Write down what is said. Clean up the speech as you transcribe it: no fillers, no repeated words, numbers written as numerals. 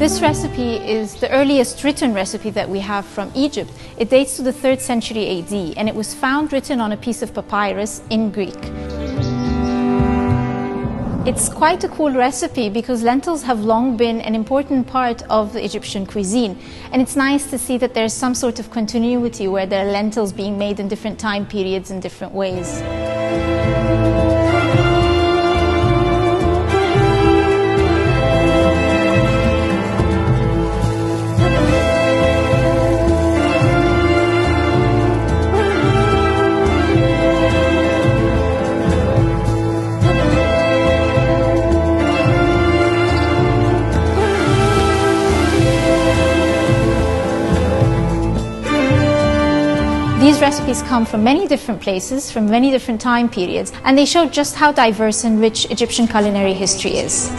This recipe is the earliest written recipe that we have from Egypt. It dates to the 3rd century AD, and it was found written on a piece of papyrus in Greek. It's quite a cool recipe because lentils have long been an important part of the Egyptian cuisine. And it's nice to see that there's some sort of continuity where there are lentils being made in different time periods in different ways. These recipes come from many different places, from many different time periods, and they show just how diverse and rich Egyptian culinary history is.